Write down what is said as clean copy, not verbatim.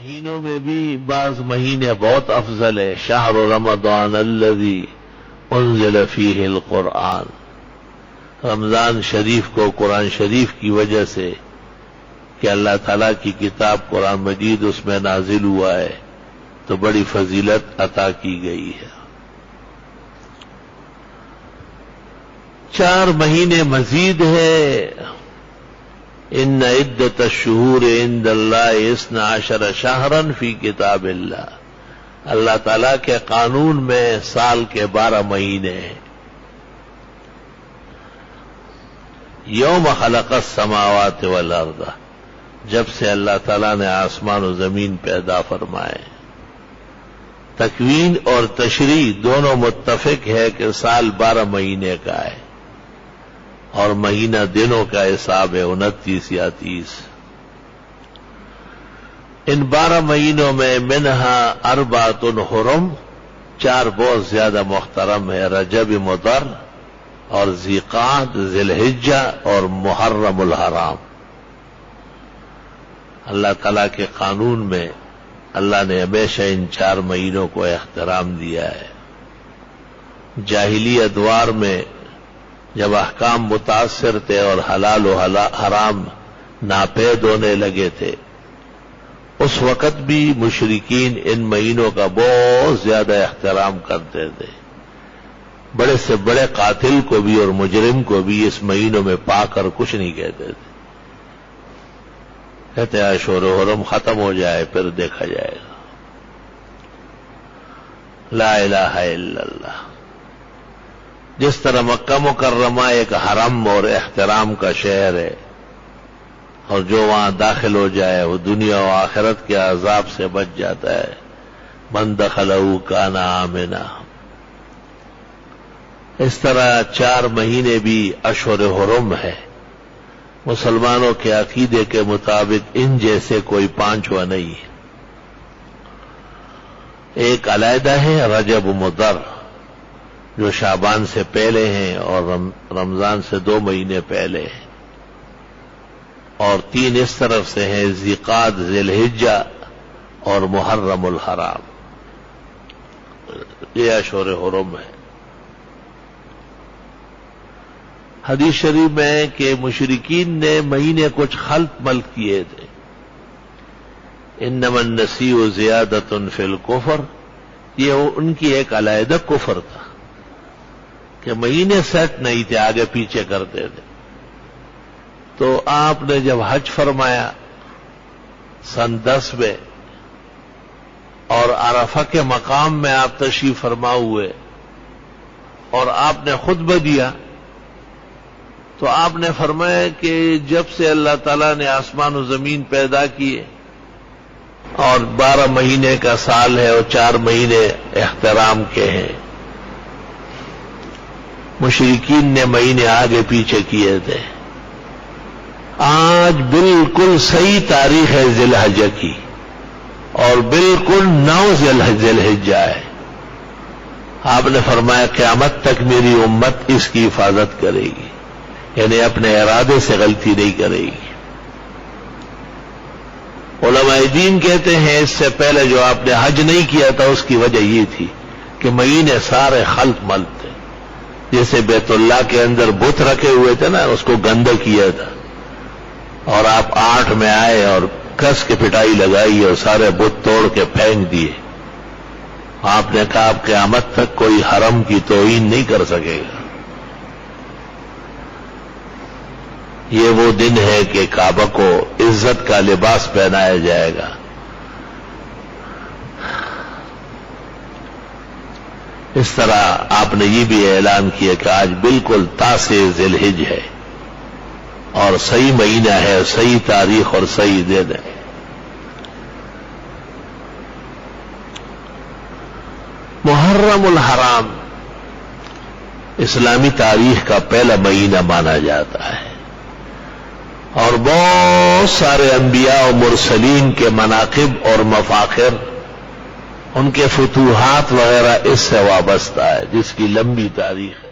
مہینوں میں بھی بعض مہینے بہت افضل ہے. شہر رمضان الذی انزل فیہ القرآن. رمضان شریف کو قرآن شریف کی وجہ سے کہ اللہ تعالیٰ کی کتاب قرآن مجید اس میں نازل ہوا ہے تو بڑی فضیلت عطا کی گئی ہے. 4 مہینے مزید ہے. ان عدت الشہور عند اللہ 12 شہرا فی کتاب اللہ. اللہ تعالیٰ کے قانون میں سال کے 12 مہینے ہیں. یوم خلق السماوات والارض، جب سے اللہ تعالیٰ نے آسمان و زمین پیدا فرمائے. تکوین اور تشریح دونوں متفق ہے کہ سال 12 مہینے کا ہے اور مہینہ دنوں کا حساب ہے 29 یا 30. ان 12 مہینوں میں منہا 4 حرم، 4 بہت زیادہ محترم ہے. رجب مضر اور ذی-قعد، ذی الحجہ اور محرم الحرام. اللہ تعالیٰ کے قانون میں اللہ نے ہمیشہ ان 4 مہینوں کو احترام دیا ہے. جاہلی ادوار میں جب احکام متاثر تھے اور حلال و حرام ناپید ہونے لگے تھے، اس وقت بھی مشرکین ان مہینوں کا بہت زیادہ احترام کرتے تھے. بڑے سے بڑے قاتل کو بھی اور مجرم کو بھی اس مہینوں میں پا کر کچھ نہیں کہتے تھے. کہتے اشہر حرم ختم ہو جائے پھر دیکھا جائے گا. لا الہ الا اللہ. جس طرح مکہ مکرمہ ایک حرم اور احترام کا شہر ہے اور جو وہاں داخل ہو جائے وہ دنیا و آخرت کے عذاب سے بچ جاتا ہے. من دخلہ کان آمنا. اس طرح 4 مہینے بھی اشہر حرم ہے. مسلمانوں کے عقیدے کے مطابق ان جیسے کوئی 5واں نہیں ہے. ایک علیحدہ ہے رجب مضر جو شعبان سے پہلے ہیں اور رمضان سے 2 مہینے پہلے ہیں، اور 3 اس طرف سے ہیں ذی-قعد، ذی الحجہ اور محرم الحرام. یہ اشہر حرم ہے. حدیث شریف میں ہے کہ مشرکین نے مہینے کچھ خلط ملط کیے تھے. انما النسیء زیادۃ فی الکفر. یہ ان کی ایک علیحدہ کفر تھا کہ مہینے سیٹ نہیں تھے، آگے پیچھے کرتے تھے. تو آپ نے جب حج فرمایا سن 10 میں اور عرفہ کے مقام میں آپ تشریف فرما ہوئے اور آپ نے خطبہ دیا تو آپ نے فرمایا کہ جب سے اللہ تعالیٰ نے آسمان و زمین پیدا کیے اور 12 مہینے کا سال ہے اور 4 مہینے احترام کے ہیں، مشرکین نے مہینے آگے پیچھے کیے تھے. آج بالکل صحیح تاریخ ہے ذی الحجہ کی اور بالکل 9 ذی الحجہ ہے. آپ نے فرمایا قیامت تک میری امت اس کی حفاظت کرے گی، یعنی اپنے ارادے سے غلطی نہیں کرے گی. علماء دین کہتے ہیں اس سے پہلے جو آپ نے حج نہیں کیا تھا اس کی وجہ یہ تھی کہ مہینے سارے خلط ملط تھے. جیسے بیت اللہ کے اندر بت رکھے ہوئے تھے نا، اس کو گندا کیا تھا اور آپ 8 میں آئے اور کس کے پٹائی لگائی اور سارے بت توڑ کے پھینک دیے. آپ نے کہا اب قیامت تک کوئی حرم کی توہین نہیں کر سکے گا. یہ وہ دن ہے کہ کعبہ کو عزت کا لباس پہنایا جائے گا. اس طرح آپ نے یہ بھی اعلان کیا کہ آج بالکل 9 ذی الحجہ ہے اور صحیح مہینہ ہے، صحیح تاریخ اور صحیح دن ہے. محرم الحرام اسلامی تاریخ کا پہلا مہینہ مانا جاتا ہے اور بہت سارے انبیاء و مرسلین کے مناقب اور مفاخر، ان کے فتوحات وغیرہ اس سے وابستہ ہے، جس کی لمبی تاریخ ہے.